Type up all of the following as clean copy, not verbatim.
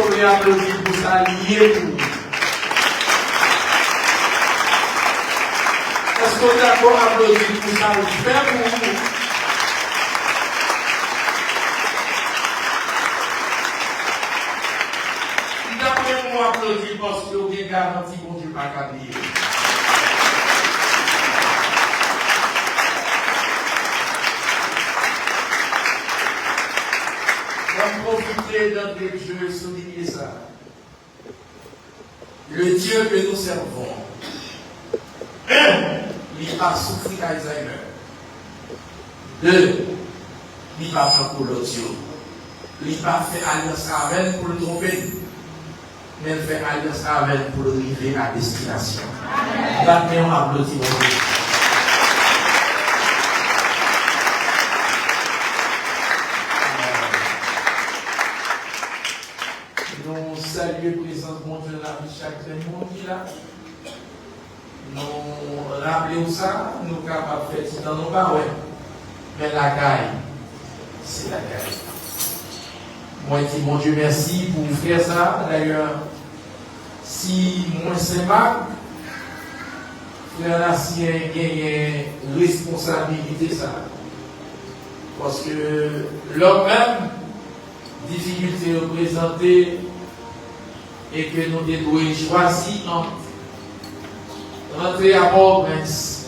qu'on veut applaudir pour ça, lié pour nous? Est-ce qu'on est d'accord à applaudir pour ça, faire pour nous? D'après moi, applaudir parce que vous avez garanti qu'on ne peut pas gagner. On va profiter d'entrée de jeu et souligner ça. Le Dieu que nous servons, il n'a pas souffert d'Alzheimer. Deux, il n'a pas fait pour l'audio. Il n'a pas fait alliance avec pour le tromper. Mais il fait alliance avec pour arriver à destination. D'après on applaudit mon Dieu. Nous saluons présence mon Dieu la vie chaque monde qui est là. Nous rappelons ça, nous sommes capables de faire dans nos paroles. Mais la caille, c'est la caille. Moi, je dis, mon Dieu, merci pour faire ça. D'ailleurs, si moi, c'est mal, frère Nassien a une responsabilité, ça. Parce que l'homme même, difficulté représentée, et que nous devons choisir entre rentrer à Port-au-Prince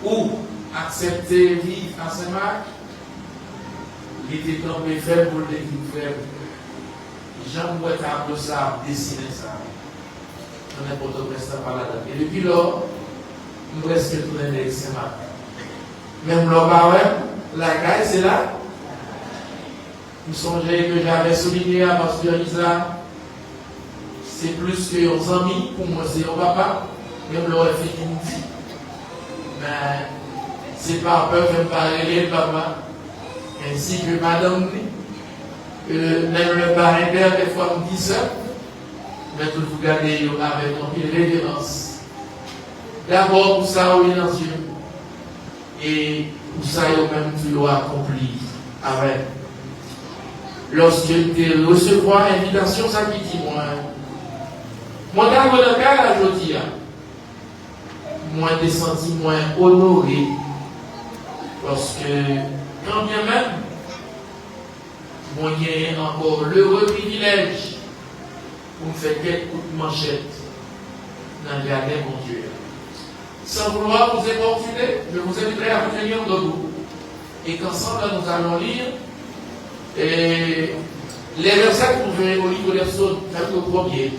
ou accepter vivre à Saint-Marc, il était tombé faible pour le découvrir. Jean-Bouet a ça, dessiné ça. On n'est pas tout resté par là-dedans. Et depuis là, nous restons tous les Saint-Marc. Même là, la caille, c'est là. Vous songez que j'avais souligné à Pasteur Isa, c'est plus que aux amis, pour moi c'est au papa, même l'aurait fait une vie. Mais c'est pas peur de me parler le papa, ainsi que madame, même le parrain père, des fois me dit ça, mais tout vous gardez avec une révérence. D'abord pour ça, oui, dans Dieu, et pour ça, il même tu dois accomplir avec. Lorsque tu recevras l'invitation, ça qui dit moi. Moi, dans le cas, je dis, moi, je senti moins honoré. Parce que, quand bien même, moi, j'ai encore l'heureux privilège pour me faire quelques coups de manchette dans le jardin, mon Dieu. Sans vouloir vous importuner, je vous inviterai à vous tenir debout. Et qu'ensemble, nous allons lire. Et les versets trouvés au livre des Psaumes, chapitre 1er,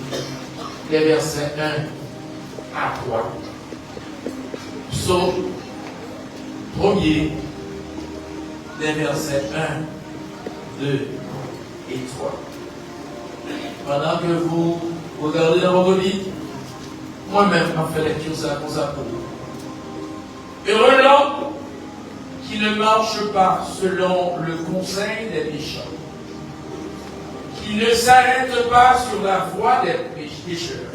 les versets 1 à 3. Psaume 1er, les versets 1, 2 et 3. Pendant que vous regardez dans votre vie, moi-même, je fais lecture ça pour ça pour vous. Heureux l'homme qui ne marche pas selon le conseil des méchants, qui ne s'arrête pas sur la voie des pécheurs,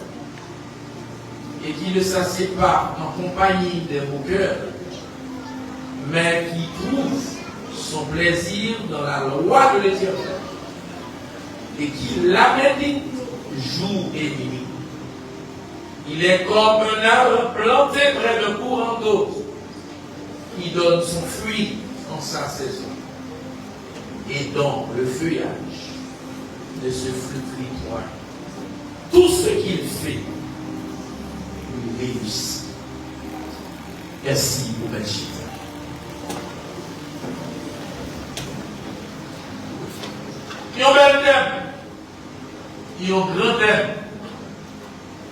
et qui ne s'assied pas en compagnie des moqueurs, mais qui trouve son plaisir dans la loi de l'Éternel, et qui la médite jour et nuit. Il est comme un arbre planté près d'un courant d'eau, qui donne son fruit en sa saison, et dont le feuillage ne se flétrit point. Tout ce qu'il fait lui réussit. Merci pour Belgique. Il y a un bel thème, il y a un grand thème,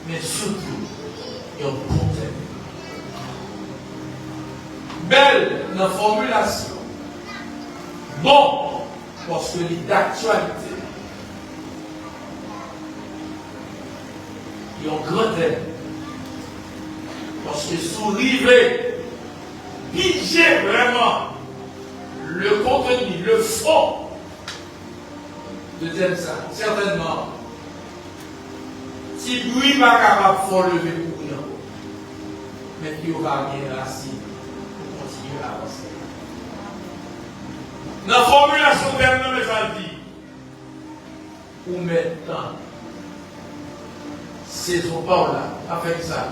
mais surtout, il y a un bon thème. Belle la formulation. Bon, parce que il est d'actualité. Il y a un grand thème. Parce que souriver, piger vraiment le contenu, le fond de thème ça, certainement. Si lui n'est pas capable de faire lever pour rien, mais il va bien racine. Dans la formulation de mes avis, ou ou maintenant. C'est son pas là, avec ça.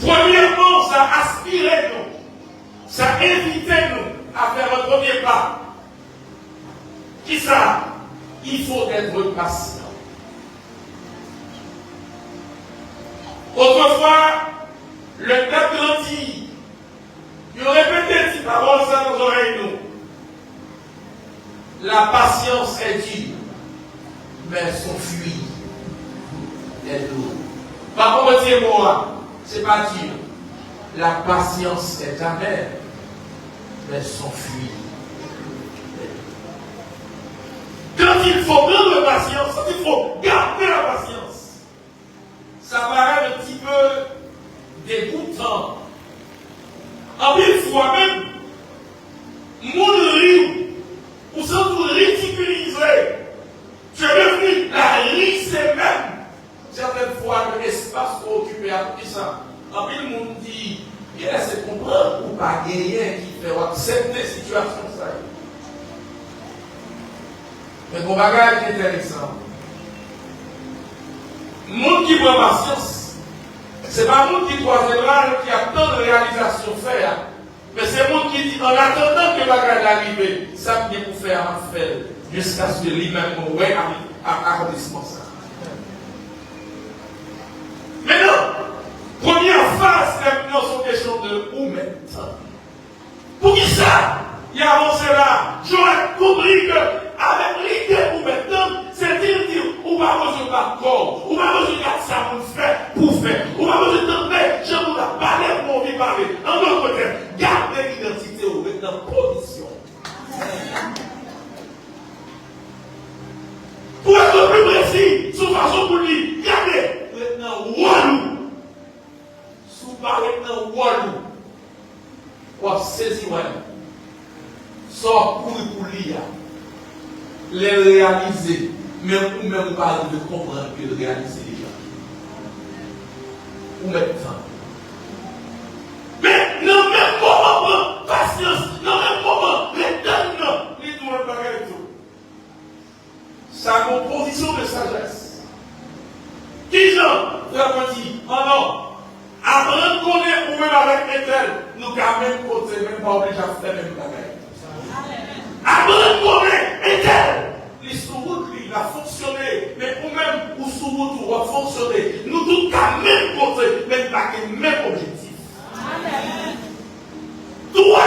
Premièrement, ça aspirait nous, ça invitait nous à faire un premier pas. Qui ça? Il faut être patient. Autrefois, le peuple grandit. Il répétait ces paroles dans nos oreilles, nous. La patience est dure, mais son fruit est doux. Par contre, moi, c'est pas dur. La patience est amère, mais son fruit. Quand il faut prendre la patience, quand il faut garder la patience, ça paraît un petit peu dégoûtant. En mille fois même, mon rire, ou sans vous ridiculiser, tu es devenu la risée même. Certaines fois, l'espace occupé à tout ça. En mille monde dit, il y a laissé comprendre ou pas gagner qui fait accepter la situation. Mais mon bagage est intéressant. Le monde qui prend patience, ce n'est pas le monde qui croise les bras, qui a tant de réalisations faire. Mais c'est le monde qui dit, en attendant que le bagage arrive, ça vient pour faire un fait, jusqu'à ce que lui-même ouais, accomplissement ça. Maintenant, première phase, maintenant, sont questions de où maintenant. Pour qui ça? Il a avancé là. J'aurais compris que avec l'idée où maintenant, c'est dire, où va besoin de corps, où va besoin de ça pour faire, où va besoin de demander, je vous la parler pour vous parler. En d'autres termes, gardez l'identité ou maintenant position. Pour être plus précis, sous façon pour lui, gardez maintenant Walou. Sous parler maintenant Walou. Ou saisir Walou. Sort pour lui, les réaliser, même ou même pas de comprendre que de réaliser déjà. Ou maintenant. Mais non, même comment patience, non, même comment les donne, les tout le bagage et tout. Sa composition de sagesse. Qui j'en, frère dit, oh non, apprendre qu'on est ou même avec un tel, nous quand même côté, même pas obligé à faire même bagage. Apprendre qu'on est un tel. Les sous-routes, il a fonctionné, mais ou même ou sous-route, ou a fonctionné. Nous tous quand même côté, même pas le même objectif. Amen. Toi,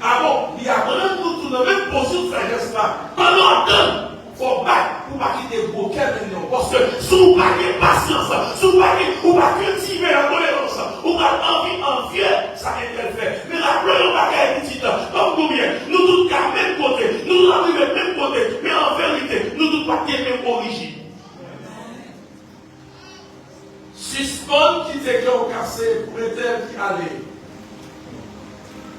ah bon, il y a vraiment nous tous dans la même position de sagesse là. Pendant un temps, il faut battre pour pas quitter le bouquet maintenant. Parce que si vous n'avez pas patience, si vous n'avez pas cultiver la tolérance, vous avez envie envier, ça interfère. Mais rappelez-vous, bagage petit temps, comme combien, nous tous qu'à même côté, nous arrivons à même côté, mais en vérité, nous tous pas de même origine. Suspendre qui était cœur cassé pour être qui allait.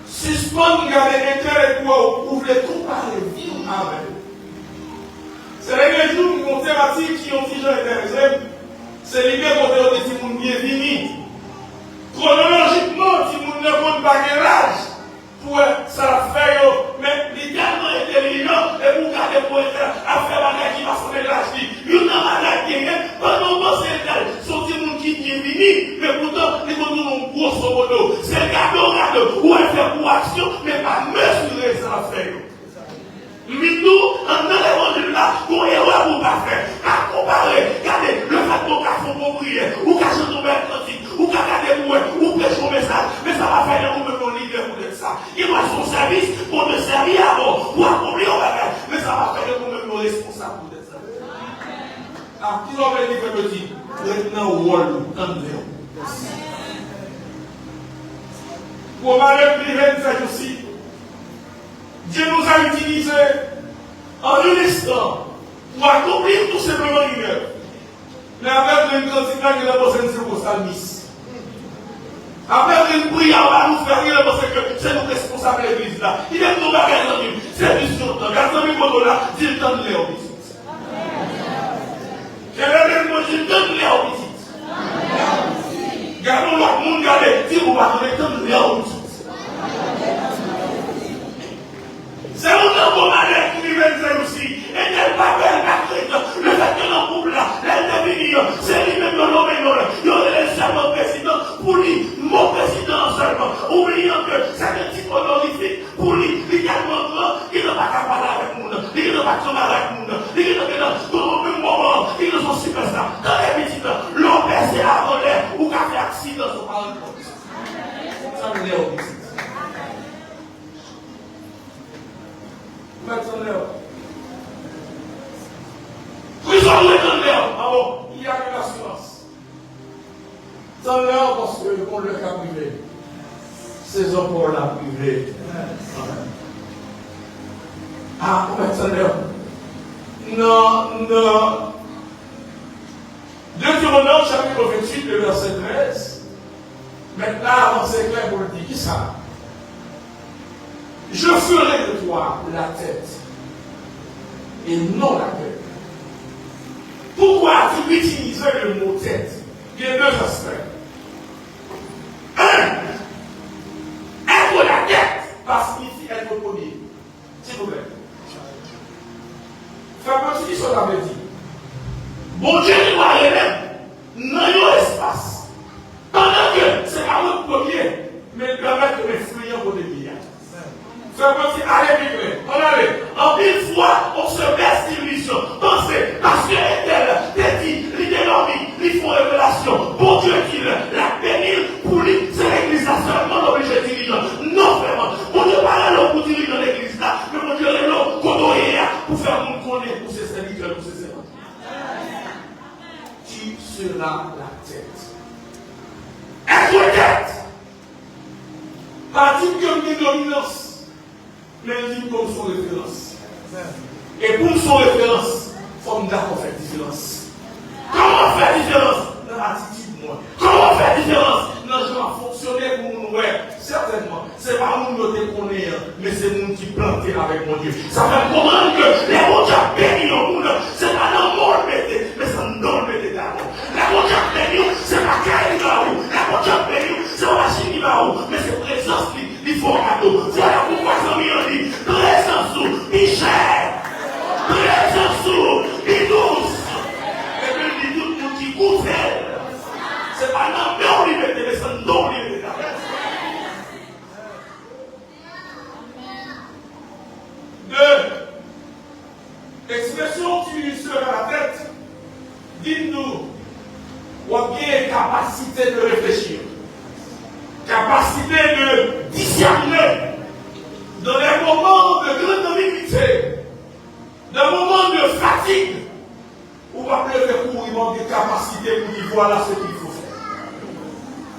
Suspendre garder intérêt pour vous voulez comparer vivre avec. C'est les jours mon thématique qui ont déjà intéressé. C'est les mêmes côté de si vous bienvenue. Chronologiquement, si vous ne connaissez pas l'âge pour ça faire, mais légalement intelligent et vous gardez pour être à faire la qui va sonner l'âge. Il n'y a pas de qui est, pendant que c'est tel, sont des gens qui bienvenue, mais pourtant, les gens ont grosso modo. C'est le gardeur, ou elle fait pour action, mais pas mesurer ça faire. Mais nous, en allant de là, pour erreur pour pas faire, à comparer, regardez, le fait qu'on a fait pour prier, ou qu'à chanter au Atlantique, ou qu'à garder pour ou prêcher au message, mais ça va faire un moment leader pour être ça. Il doit son service pour te servir avant, pour accomplir au bagage, mais ça va faire un moment responsable pour être ça. Alors, qui va venir faire petit? Maintenant, Wall, tendez. Pour m'aller plus vite, ça aussi. Dieu nous a utilisés en un instant pour accomplir tout simplement une œuvre. Mais après une grande citation, il a posé une circonstance. Après une prière, on va nous faire rire parce que c'est nous responsables de l'église là. Il est tout bagage dans lui. C'est du surtemps. Quand on est contre là, Dieu donne les visites. Quel est le mot? Dieu donne les visites. Gardons l'autre monde, regardez. Si vous ne donner les visites. C'est un homme comme Alec qui vient de en l'air petit. Mettre en l'air. Prison en l'air. Ah bon, il y a une assurance. En l'air parce qu'on le cas privé. Ces hommes pour la privée. Ah, mettre en l'air. Non. Deutéronome chapitre 28, le verset 13. Maintenant, c'est clair pour le dire. Qui ça? Je ferai de toi la tête et non la tête. Pourquoi tu utilises le mot tête? Il y a deux aspects. Un, être la tête, ça signifie être poli. S'il vous plaît. Faire partie de ce qu'on avait dit. Bon Dieu nous a même dans l'espace. Pendant que c'est pas notre premier, mais permettre de m'influer en côté de faire partie, allez, vite, on allait. En une fois, on se baisse d'illusion. Pensez, parce que l'Éternel t'a dit, il faut révélation. Bon Dieu qui la bénir pour lui, c'est l'église là seulement obligé de diriger. Non, vraiment. Bon Dieu pas là pour diriger l'église là, mais bon Dieu est là pour pour faire mon connaître pour ses serviteurs, pour ses servants. Tu seras la tête. Être tête. Partie comme une dominance. Mais il dit comme son référence. Et pour son référence, il faut me d'accord faire différence. Comment faire différence? Dans l'attitude, moi. Comment faire différence? Dans le genre fonctionner pour nous, ouais. Certainement. Ce n'est pas nous qui qu'on est, mais c'est nous qui plantons avec mon Dieu. Ça fait comprendre que les bons dieux bénis au monde, c'est pas dans le monde, mais c'est dans le métier d'abord. Les bons dieux bénis, c'est pas qu'à où. Les bons dieux bénis, c'est pas machine qui va où, mais c'est présence qui. Il faut un cadeau. Voilà pourquoi ça m'y dit. Présence sous, il cher. Présence sous, il douce. Et puis il dit tout le monde qui goûte. C'est pas non, mais on lui met des personnes, non, on lui met des Deux. Expression qui sera la tête. Dites-nous, ou bien capacité de réfléchir. Capacité de discerner dans les moments de grande ambiguïté, dans les moments de fatigue, ou pas plus de cours, il manque de capacité pour dire voilà ce qu'il faut faire.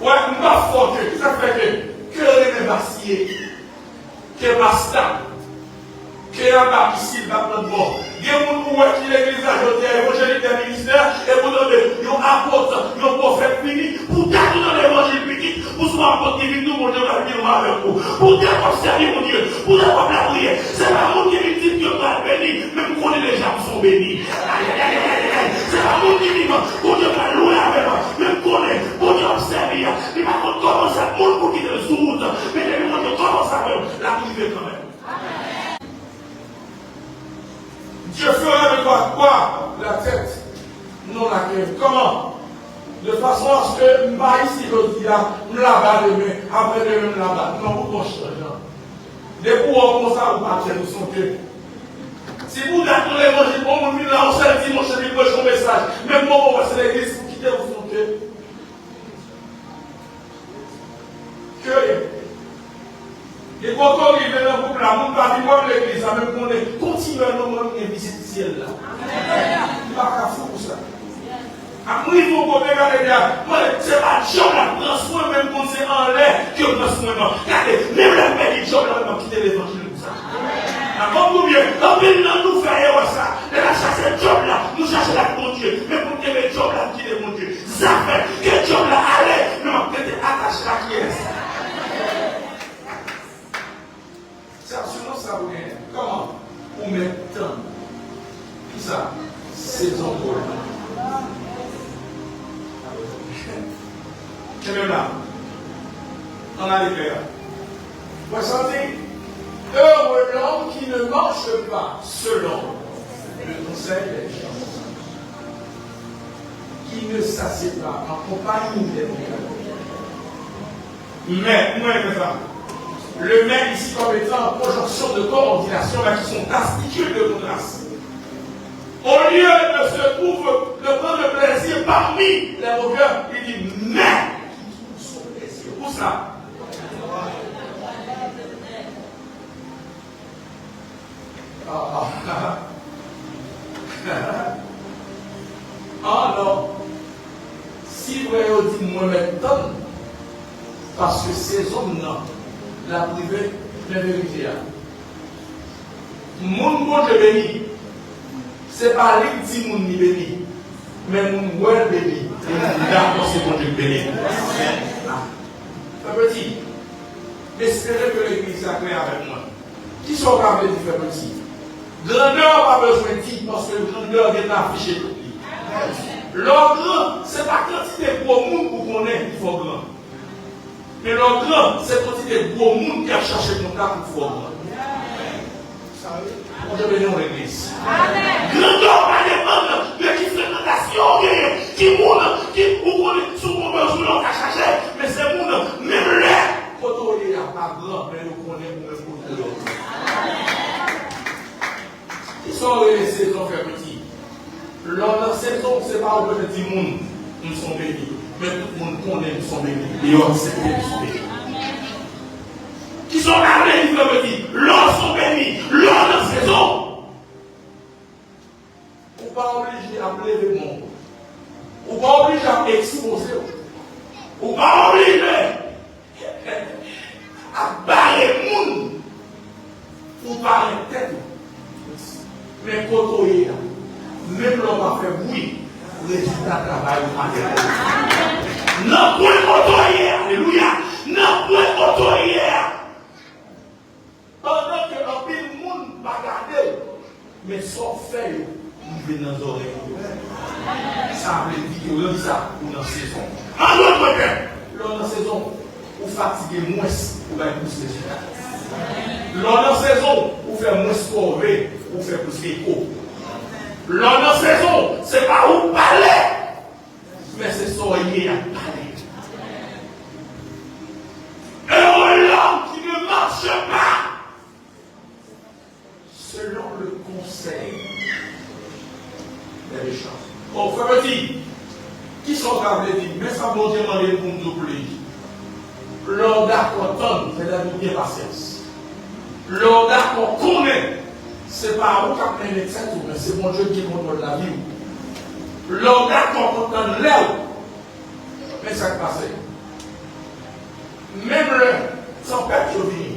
Ouais, on va forger, ça fait que les vaciller, que basta, que la ici va prendre mort. Il y a des gens qui l'église aujourd'hui, l'évangile des ministères, et vous donnez, ils ont apôtre, ils ont prophète fini, pour garder dans l'évangile petit, pour se apporter divin, nous, mon Dieu, va venir avec vous. Pour dire qu'on servir mon Dieu, pour dire qu'on la prière. C'est pas mon Dieu qui dit que Dieu va bénir, même qu'on est les gens sont bénis. C'est pas mon Dieu qui dit que Dieu va louer avec moi, même qu'on est, pour Dieu servir. Il va commencer à monde pour quitter le sous-route, mais les gens commencent à la priver quand même. Dieu fera de toi quoi? La tête, non la queue. Comment? De façon à ce que ici, je dis là, je la demain, après demain, je la bats. Non, vous ne changez pas. Des coups comme ça, vous partez de son cœur. Si vous d'accord l'évangile, on vous dit là, on s'est dit, mon cher, il prêche un message. Même moi, on va se l'église, vous quittez son cœur. Que et quand on arrive dans le couple, là, on va vivre l'église, ça même qu'on est continuellement une visite ciel là. Il n'y a pas qu'à fou pour ça. Après, il faut qu'on regarde là. Moi, c'est pas Job là, prend soin même quand c'est en l'air que prend soin. Regardez, même la paix de Job là, on va quitter l'évangile pour ça. Comme vous bien, quand nous faisons ça, de la chasser Job là, nous cherchons la mon Dieu. Mais pour que Job là, quitter mon Dieu. Ça fait que Job là, allez, non, que tu attaches la pièce. C'est assurance ça vous gagne. Comment? Pour mettre temps. Qui ça? Saison pour et même là, on a les clairs. Vous sentez? Heureux l'homme qui ne marche pas selon le conseil des gens, qui ne s'assied pas en compagnie des méchants. Mais, moi, ça. Le met ici comme étant en conjonction de coordination, mais qui sont particules de contraste. Au lieu de se trouver, de prendre le plaisir parmi les moqueurs, il dit mais son plaisir. Où ça? moi maintenant, parce que ces hommes-là, la privée, la vérité. Mon bon Dieu béni, c'est pas lui qui dit mon béni, mais mon ouais béni. D'accord, c'est bon Dieu béni. Un petit, espérez que l'église soit claire avec moi. Qui sont capables de faire petit? Grandeur, pas besoin de dire, parce que grandeur est affiché tout. L'ordre, ce n'est pas quantité de gros monde pour qu'on ait, il faut grand. Mais l'ordre, c'est quantité de gros monde qui a cherché contact pour faire grand. On devait venir à l'église. Grandeur, pas dépendre de qui fréquentation, qui monde, qui vous connaissez sous mon besoin, on a cherché, mais c'est monde, même là, quand on est pas grand, mais on connaît pour le côté. Ils sont les saisons fait petit. Leur saison, ce n'est pas au petit monde, nous sommes bénis. Mais tout le monde connaît, nous sommes bénis. Et on sait que nous sommes bénis. Qui sont gardés, ils veulent dire, l'on sont bénis, leur saison. On n'est pas obligé à lever le monde. On n'est pas obligé à exposer. On n'est pas obligé à barrer le monde. Ou barrer la tête. Mais quand on est là, même l'homme a fait bruit, le résultat travail ou pas. Non, point quand on est, alléluia. Non, point quand on est. Pendant que le monde va garder, mais sans faire, il vient dans les oreilles. Ça veut dire que l'on dit ça, ou dans la saison. En d'autres termes, l'on dans la saison, ou fatigué moins, ou bien plus résultat. L'on dans la saison, ou faire moins sport, ou faire plus d'écho. L'on dans la saison, ce n'est pas où parler, mais c'est soigner à parler. Heureux l'homme qui ne marche pas selon le conseil des méchants. Bon, frère petit, qui sont capables de dire, mais ça bon Dieu m'a dit pour nous oublier. L'on d'accord, c'est-à-dire bien patience. L'on d'accord connaît, c'est pas où qu'on a médecin, mais c'est mon Dieu qui contrôle la vie. L'on d'accord content l'air, mais ça qui passe. Même le tempête je vis,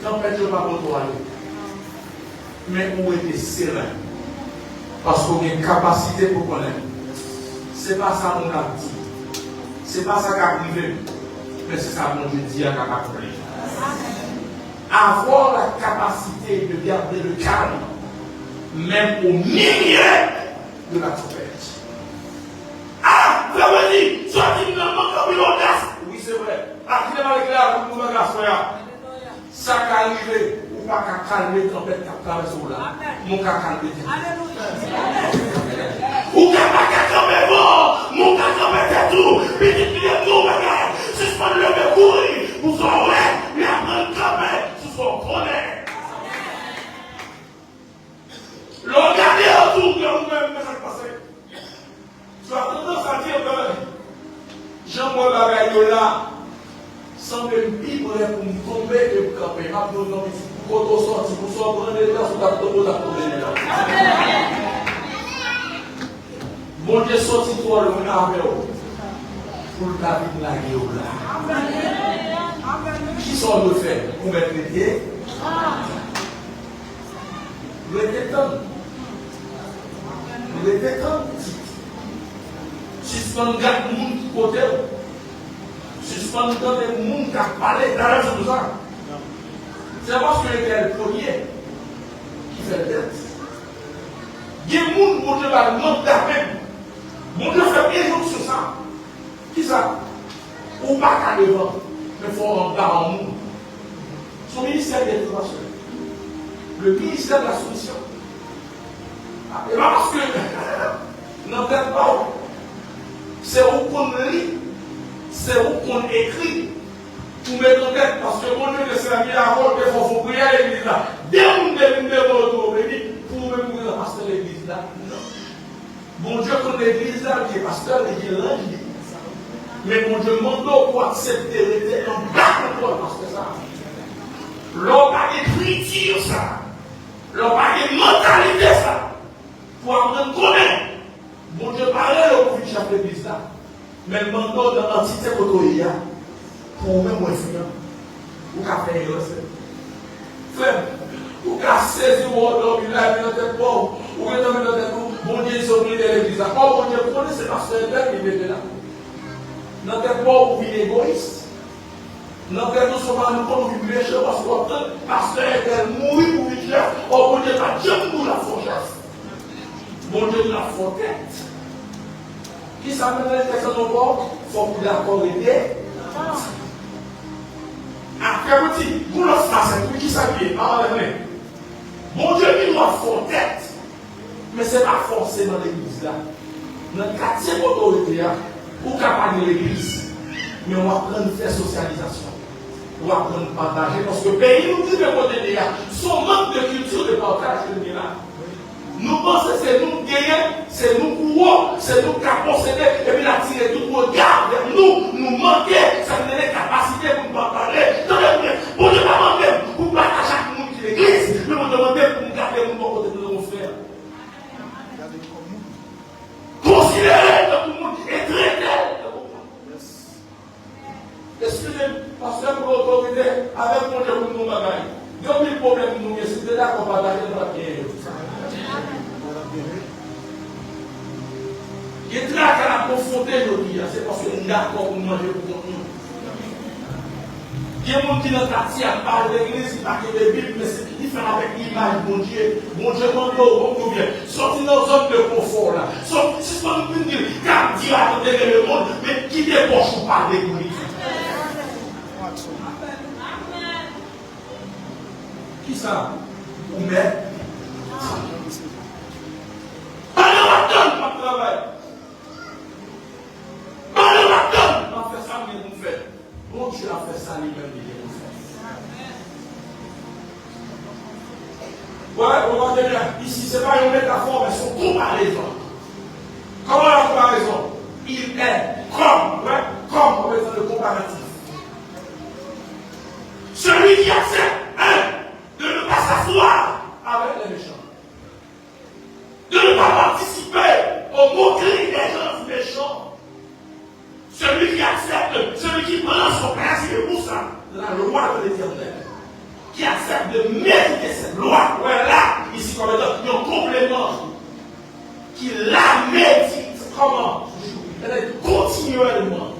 tempête je ne vais pas contrôler. Mais on était serein. Parce qu'on a une capacité pour connaître. Ce n'est pas ça qu'on a dit. Ce n'est pas ça qu'on a privé. Mais c'est ça qu'on dit à accomplir. Avoir la capacité de garder le calme, même au milieu de la tempête. Ah, vous avez dit, soit il ne manque pas l'audace. Oui, c'est vrai. Ah, qui n'est pas l'éclair, comme nous avons fait. Ça qui est arrivé. Pas qu'à calmer la tempête qui a traversé là. Mon qu'à calmer. Ou qu'à calmer bon, mon qu'à calmer tout. Puis il y a tout bagage. Suspendre le courir. Vous aurez, mais après calmer, sous son colère. Regardez autour de vous-même, mais ça se passe. Tu as tendance à dire que Jean-Paul Bagaille là, sans même vibrer pour me tomber et me camper. Ma pour nous quand on sort, pour s'en prendre les gens, sur la tombe, la tombe. Bon Dieu sorti toi le monde avec vous. Pour le David la guerre là. Qui sont nos faits pour mettre les pieds? Nous étions temps. Nous étions temps. Suspendre les monde qui côté. Suspendre les monde qui a parlé dans la chose. C'est parce que c'était le premier qui fait le tête. Il y a des gens qui ont le monde d'appel. Mon Dieu fait bien jour sur ça. Qui ça? Ou pas qu'à devant, mais il faut en bas en monde. Son ministère de l'éducation. Le ministère de la soumission. Et pas parce que non, peut-être pas. C'est où qu'on lit, c'est où qu'on écrit. Pour mettre en tête, parce que mon Dieu ne s'est mis à rôle qu'il faut prier à l'église là. Dès qu'on devient retour béni, pour même mourir le pasteur de l'église là. Non. Mon Dieu connaît l'église là, qui est pasteur et qui est l'ange. Mais mon Dieu demande pour accepter l'être en bas de toi, parce que ça. L'on pas d'écriture ça. L'on pas de mentalité ça. Pour apprendre à connaître. Mon Dieu parlait au chef de l'église là. Mais le mandat dans l'entité autorisée, pour même moins influent, ou qu'à faire un frère, ou qu'à saisir mon homme, il a mis dans tête pauvre, ou qu'il a mis dans tête bon Dieu, ils ont pris de l'église. Oh mon Dieu, vous connaissez le pasteur qui est là. Dans tête pauvre, vous vivez égoïste. Dans tête nous sommes nous comme nous méchants parce que le pasteur est mourir pour vivre chef. Oh mon Dieu, pas Dieu nous la font chef. Mon Dieu nous la font tête. Qui s'amène les textes dans nos bords, il faut que d'accord aider. Après, vous dites, vous le faites, qui s'habille, mon Dieu, il doit faire tête. Mais ce n'est pas forcément l'église là. Dans le quartier d'autorité, ou capable de l'église, mais on va apprendre à faire socialisation. On va apprendre à partager. Parce que le pays nous dit de côté de là, son manque de culture de partage de là. Nous pensons que c'est nous gagnants, c'est nous courants, c'est nous qui avons possédé, et puis la tirer tout le regard vers nous, nous manquer, ça nous donne la capacité pour nous parler. Pour ne pas demander, pour pas à chaque monde qui l'église, mais pour demander pour nous garder mon côté de nos frères. Considérez que tout le monde est traité. Excusez-moi, parce que pour l'autorité, avec mon Dieu pour nous bagaille. 2000 problèmes pour nous, mais c'était là qu'on va parler de la pierre. Il est là qu'à la confronter aujourd'hui, c'est parce que nous sommes d'accord pour manger pour nous. Il y a des gens qui dans le quartier parlent de l'église, ils parlent de la Bible, mais c'est différent avec l'image, mon Dieu. Mon Dieu, mon Dieu, on nous vient. Sortez dans une zone de confort là. Si ce qu'on nous dit, car Dieu a donné le monde, mais qui débauche ou pas de l'église? Qui ça? Ou mais? Allez, on attend pas travail. Allez, on attend. On fait ça, mais on fait. Bon Dieu a fait ça, lui-même, il est fait. Ouais, on va dire ici, ce n'est pas une métaphore, mais c'est une comparaison. Comment la comparaison? Il est comme, ouais, comme, on va dire le comparatif. Celui qui accepte, de ne pas s'asseoir avec les méchants, de ne pas participer aux moqueries des gens méchants, celui qui accepte, celui qui prend son principe pour ça, la loi de l'Éternel, qui accepte de méditer cette loi, voilà, ici comme étant un complément, qui la médite, comment? Elle est continuellement.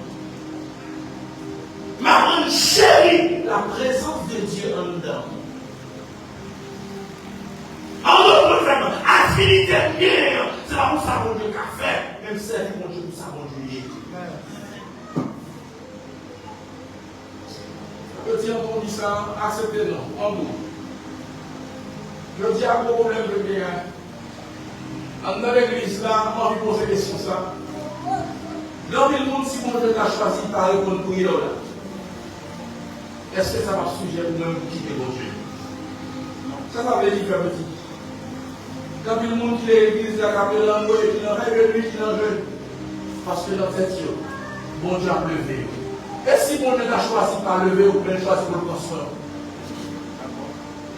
Maman chérit la présence de Dieu en dedans. En d'autres termes, affinité bien, c'est là où ça mon Dieu qu'a fait, même servir mon Dieu pour ça mon Dieu. Petit, on dit ça, acceptez non, en nous. Je dis à vos problèmes de bien. Dans l'église là, on va poser des questions ça. Dans le monde, si mon Dieu t'a choisi par répondre pour y là, est-ce que ça va sujet ou même quitter mon Dieu? Ça veut dire faire petit. Quand le monde qui est l'église, la capelle en haut, qui n'en rêve lui, qui n'en jeune. Parce que dans cette Dieu, bon Dieu a levé. Et si mon Dieu t'a choisi par lever ou bien choisi pour le construire?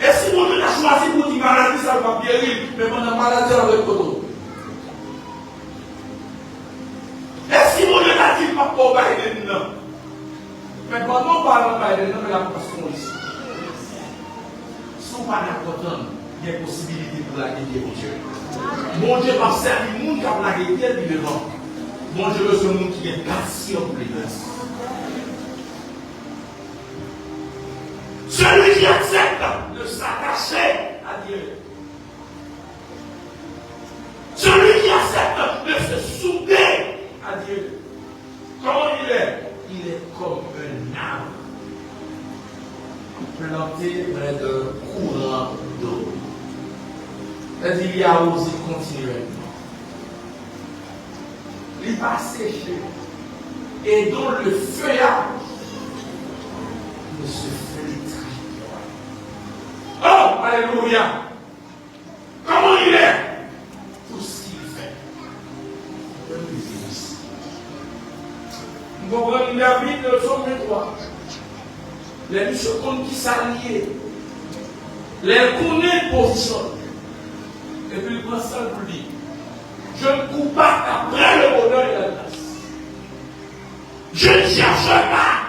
Et si mon Dieu t'a choisi pour dire maladie, ça va guérir, mais pendant maladie, on va le poteau. Et si mon Dieu t'a dit pas pour Biden, non. Mais pendant on parle de Biden, non, mais la question ici. Si on parle d'important, il y a une possibilité pour la guérir, mon Dieu. Mon Dieu va servir le monde qui a la guérir, puis devant. Mon Dieu veut ce monde qui est patient pour les gens. Celui qui accepte de s'attacher à Dieu. Celui qui accepte de se souder à Dieu. Comment il est? Il est comme un arbre planté près d'un courant d'eau. C'est-à-dire qu'il y a osé continuellement. Il va sécher et dont le feuillage ne se flétrit pas. Oh, alléluia! Comment il est? Tout ce qu'il fait. Nous comprenons la vie de son mémoire. Les missions qui s'allient. Les connaît position. Et puis il prend ça pour dire. Je ne cours pas après le bonheur et la grâce. Je ne cherche pas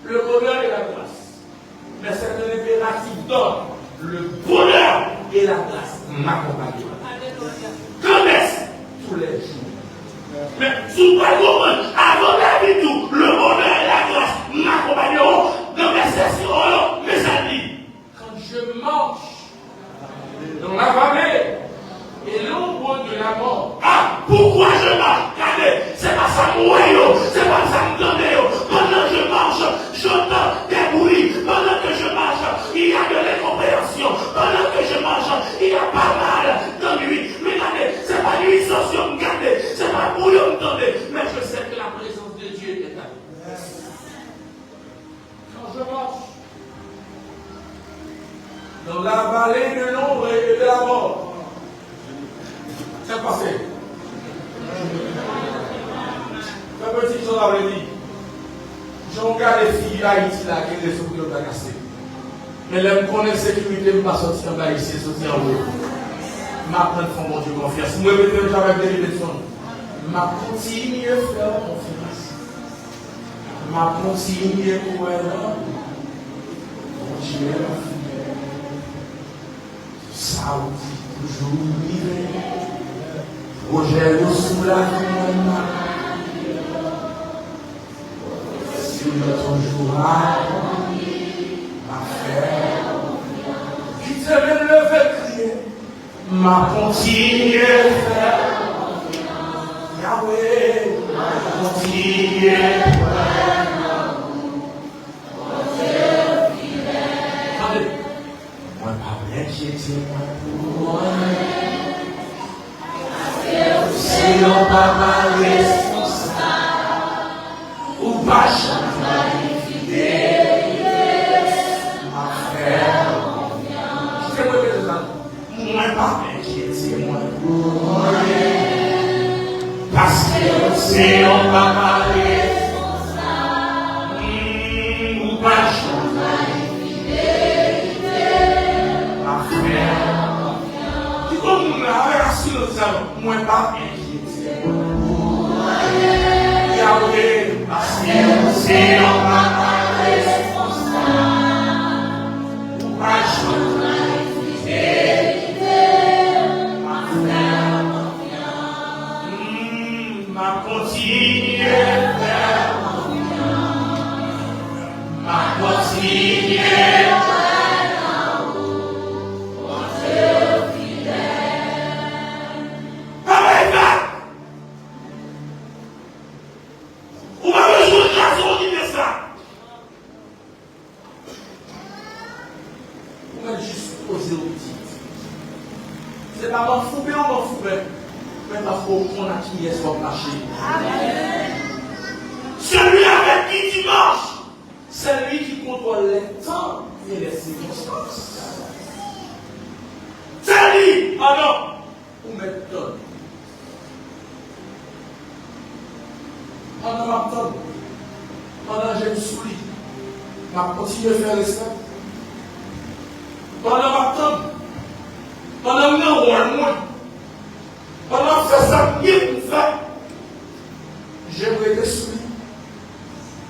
le bonheur et la grâce. Mais c'est un impératif d'ordre. Le bonheur et la grâce m'accompagnent. Connaissent tous les jours. Mais sous pas avant la vie tout, le bonheur et la grâce m'accompagneront dans mes sessions, mes amis. Quand je marche dans la vallée et l'ombre de la mort. Ah, pourquoi je marche? Regardez, c'est pas ça mourir, c'est pas ça me donner. Pendant que je marche, j'entends des bruits. Pendant que je marche, il y a de l'incompréhension. Pendant que je marche, il y a pas mal d'ennui. Mais regardez, c'est pas nuisance sur me garder, c'est pas bouillon me donner. Mais je sais que la présence de Dieu est là. Quand je marche dans la vallée de l'ombre et de la mort, c'est passé. Un petit jour avait dit, j'ai regardé les filles d'Haïti là qui les soucis ont cassé. Mais là, je connais la sécurité, je ne vais pas sortir en bas ici, sortir en haut. Je m'apprends à faire mon Dieu confiance. Moi, je vais faire des répétitions. Je continue à faire confiance. Je continue à croire. Mon Dieu est fidèle. Ça dit toujours vivre. Projet de sous la vie. Si toujours à faire, qui te lever crier, m'a continué faire. Yahweh, m'a continué faire. Moi, pas m'inquiéter, moi. C'est non pas ma responsable. Ou pas changer fidèle. Ma frère. Je te répète ça. Moi, pas m'inquiéter, moi. Parce que c'est non pas ma responsable. Ou pas changer fidèle. Ma frère. Tu comprends la silence, moi, pas m'inquiéter. Yahweh, parce que c'est non pas ma responsable. Ou pas changer fidèle. Ma frère. Ma continuer faire. Ma continuer faire. C'est pas m'en fouper ou m'en fouper, mais parce qu'on a qui est sur le marché. Celui avec qui tu marches, c'est lui qui contrôle les temps et les circonstances. C'est lui, ah non, ou m'étonne. Pendant ma tonne, pendant que je me souris, je continue à faire respect. Pendant ma tonne, pendant que je moi, pendant que je fais ça, je fais. J'aimerais te souris.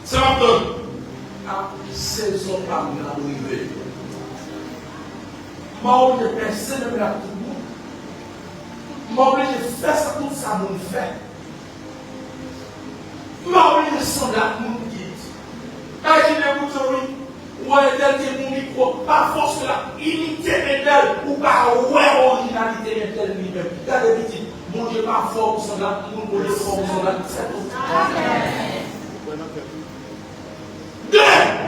C'est ma tonne. À saison par la arrivée. Je suis personne de la tout le monde. Je suis faire ça, tout ça, mon fait. Je suis sembler à mon guide. Imaginez-vous, oui. Ou un tel qui est mon micro, pas force de la unité métal, ou pas ouais originalité métal lui-même. Regardez, petit, mon Dieu, pas fort pour son là, mon Dieu, fort pour son là, c'est tout. Deux,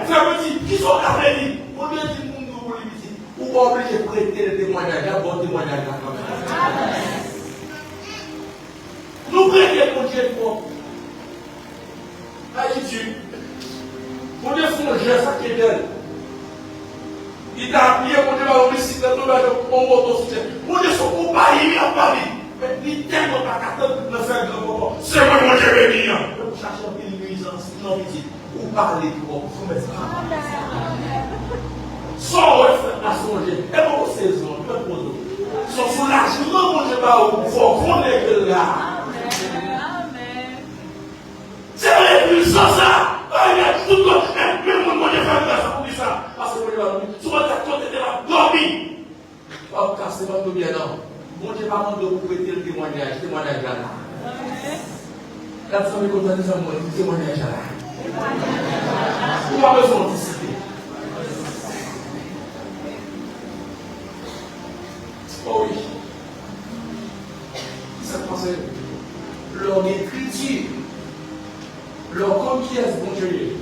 frère petit, qui sont appelés, mon Dieu dit, mon Dieu, pour lui, ou pas obligé de prêter le témoignage, d'abord témoignage là quand même. Nous prêtons mon Dieu pour. Attitude. Mon Dieu, son geste, ça qui est d'elle. Il t'a appuyé, mon Dieu, va au bicyclette, on motocyclette. Mon Dieu, son combat, il est en Paris. Mais il t'aime dans ta carte de faire grand papa. C'est moi, mon Dieu, béni. Vous cherchez une nuisance, non, petit. Ou parler pour vous mettre ça. Sans à songer. Et pour vos saisons, peu pour nous. Son soulagement, mon Dieu, va au faut qu'on est là. C'est la puissance à c'est pas bien, non. Bon Dieu, pas demandé de vous prêter le témoignage là. Là, vous savez qu'on a des amours, le témoignage là. Vous n'avez pas besoin d'anticiper. Oh oui. Ça pense leur écriture, leur conquête, bon Dieu,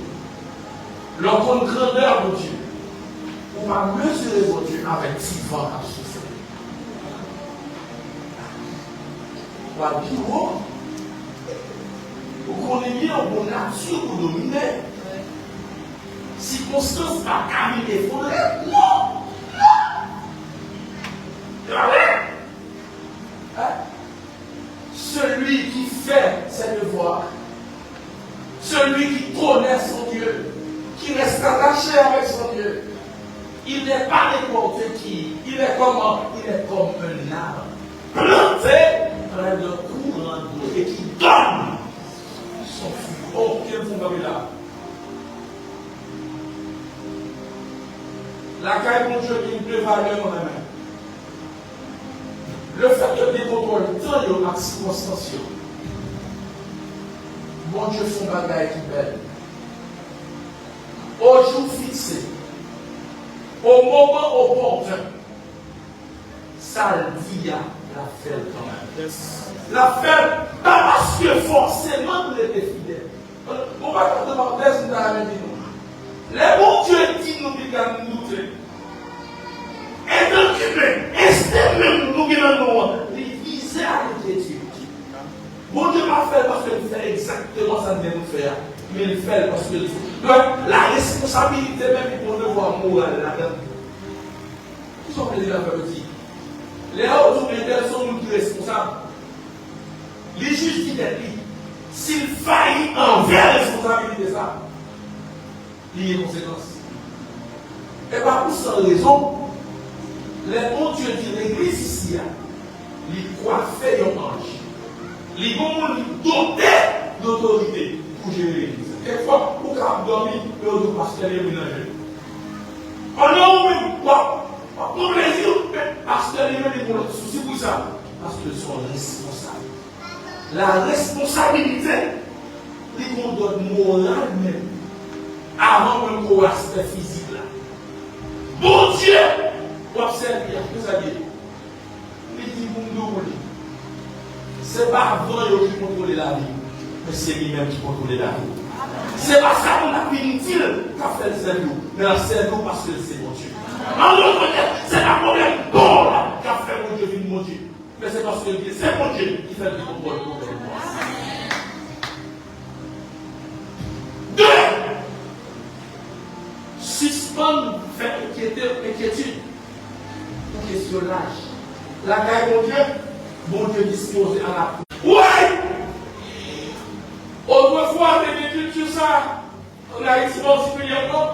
leur grandeur, bon Dieu. On va mesurer, bon Dieu, avec 10 vents à souffler. On va dire, oh, vous connaissez bien vos nature pour dominer. Circonstance à caminer, il faudrait. Non! Hein? Celui qui fait ses devoirs, celui qui connaît son Dieu, qui reste attaché avec son Dieu, il n'est pas n'importe qui. Il est comment? Il est comme un arbre planté près d'un courant d'eau et qui donne son fruit. Oh, quel fond là. La caille mon Dieu qui me valeur dans la main. Le fait de décontrôler tant de circonstances, mon Dieu font bagaille qui belle. Au jour fixé, au moment opportun, ça le dit à la fait quand même. La fait, pas parce que forcément nous étions fidèles. On va te demander si nous avons dit nous. Les bons Dieu disent nous qui nous douter. Et donc, est-ce même nous qui nous les viser à l'écriture. Bon Dieu m'a fait parce qu'il fait exactement ça que nous faire. Mais il fait parce que la responsabilité même pour le devoir moral là-dedans. Qui sont les petit? Les autres médias sont nous responsables. Les juges disent s'il faillit envers la responsabilité de ça, il y a des conséquences. Et pas pour cette raison, les bons Dieu dit l'église ici, il croit faire un ange. Les bons dotés d'autorité pour gérer l'église. Quelquefois, pour qu'on dormir, le autre pasteur est ménagé. Pendant même quoi? Pour plaisir, pasteur est ménagé pour le souci pour ça. Parce qu'ils sont responsables. La responsabilité, ils qu'on donne morale même. Avant même qu'au aspect physique là. Bon Dieu! Pour observer, vous savez, il dit c'est pas avant qui contrôle la vie, mais c'est lui-même qui contrôle la vie. C'est pas ça qu'on a fini qui a fait le cerveau, mais le cerveau parce que c'est mon Dieu. En d'autres termes, c'est la problème bon qui a fait mon Dieu, mon Dieu. Mais c'est parce que c'est mon Dieu qui fait le contrôle pour moi. Deux, suspendre, faire inquiétude. Questionnage. La caille, mon Dieu disposé à la cour. Ouais! Autrefois, des cultures, ça, on a Haïti particulièrement.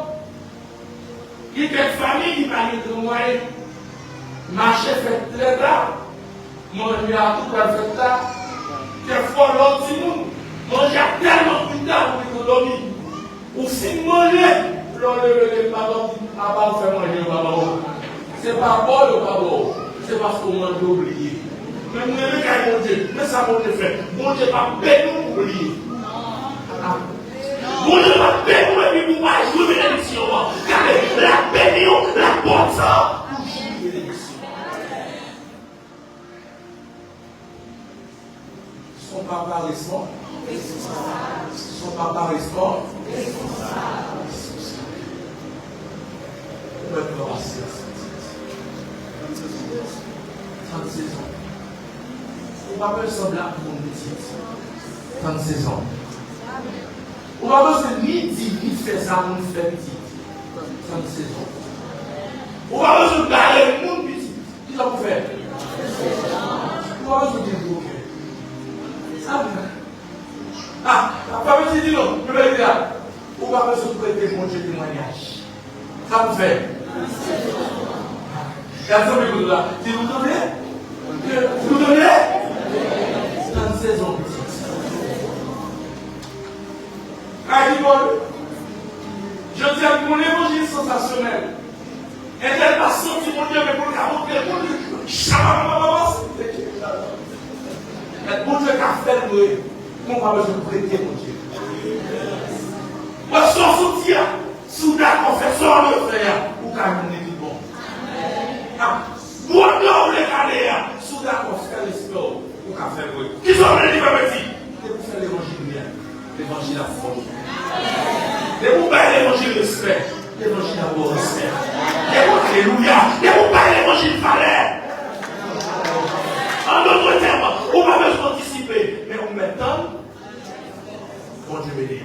Il y a quelques familles qui parlent de moyens. Marché fait très tard. Manger à tout pour faire tard. Quelquefois, l'autre du monde, manger tellement plus tard pour l'économie. Ou si manger, l'on le pardon, avant de faire manger, pardon. Ce n'est pas bon ou pas bon, c'est parce qu'on m'a oublié. Mais vous n'avez qu'à mon Dieu, mais ça m'a fait. Mon Dieu va bien nous oublier. Mon Dieu va bien nous oublier, vous va jouer l'élection. Car la bénédiction, la porte ça, pour jouer l'élection. Son papa répond. Son papa répond. Maintenant, 36 ans. On va pas sembler à mon métier. 36 ans. On va pas se ni dire, ni faire ça, ni faire petit. 36 ans. On va pas se garder le monde petit. Qui ça vous fait? On va pas se débloquer. Ça vous fait. Ah, pas petit dit non. Je vais dire. On va pas se prêter mon Dieu témoignage. Ça vous fait. Et à ce moment-là, si vous donnez, vous donnez 36 ans. Je dis à mon évangile sensationnel. Et elle va sortir mon Dieu, mais pour le montrer, Alléluia. Et vous parlez l'évangile fallait. En d'autres termes, on va besoin d'anticiper. Mais on m'étonne. Bon Dieu béni.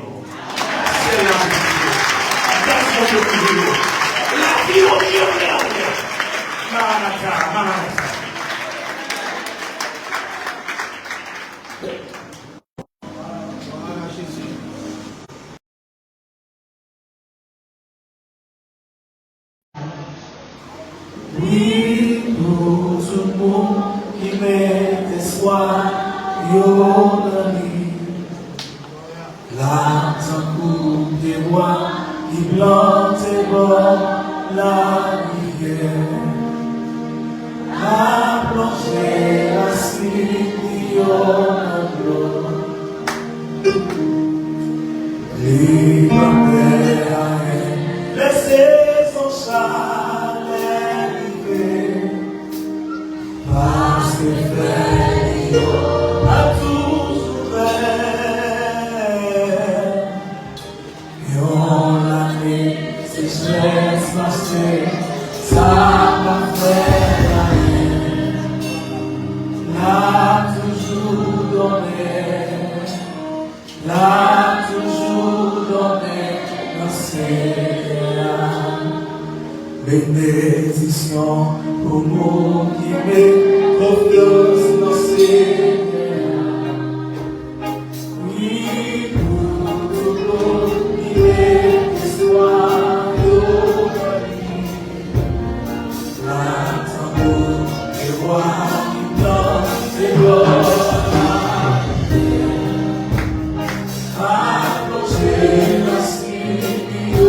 C'est la vie. La vie au Dieu béni. Maranatha, Maranatha. Oui, pour tout le monde qui met espoir, yo l'ami. Là, tant coup des bois qui plantent et bord la rivière. La plongée, la slip, yo l'eau. Libre laissez son chalet vivre, parce que frère a tout ouvert. Et on l'a mis, c'est laisse marcher, ça va faire rien. L'a toujours donné, l'a toujours donné dans ses bénédiction pour nous qui met confiance dans ses oui, pour tout le monde qui met espoir dans la vie. L'attendre et voir qui danse et gloire. Approcher la studio.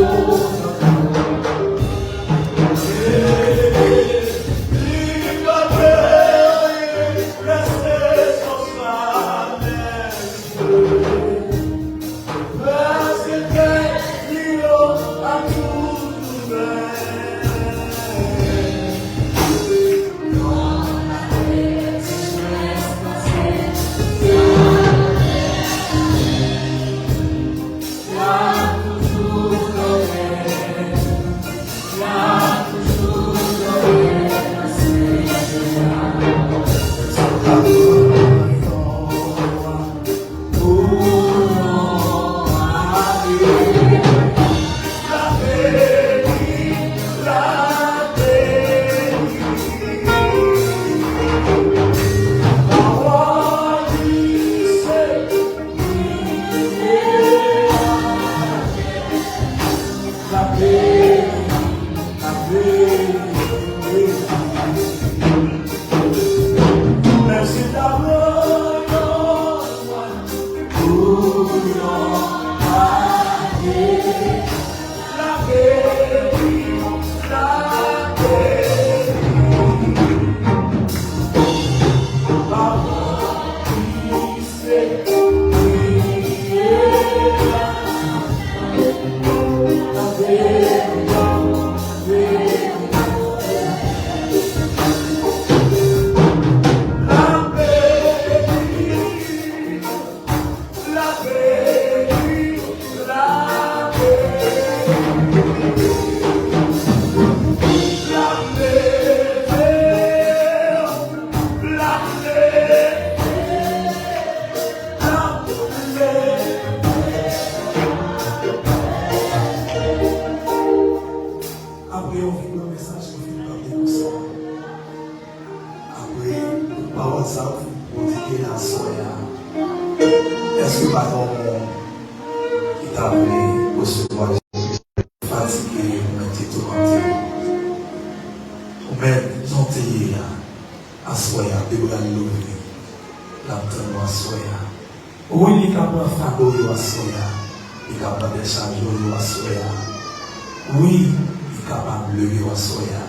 Oui, il est capable de lever au soya.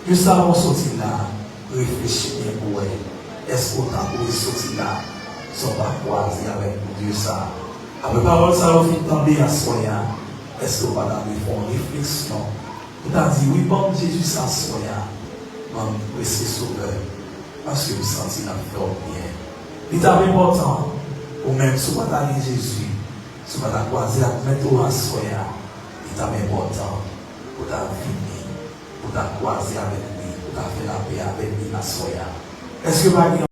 Juste avant de sortir là, réfléchis bien pour elle. Est-ce qu'on t'a pour sortir là, sans pas croiser avec Dieu ça? Après parole, ça va finir tomber à soya. Est-ce qu'on va faire une réflexion? On t'a dit, oui, bon, Jésus, ça soya. Maman, c'est sauveur. Parce que vous sentez la fleur bien. Il est important, ou même si vous avez Jésus, si vous avez croisé à mettre au soya. C'est important pour ta vie. pour ta croiser avec lui, pour ta faire la paix avec lui, la soya. Est-ce que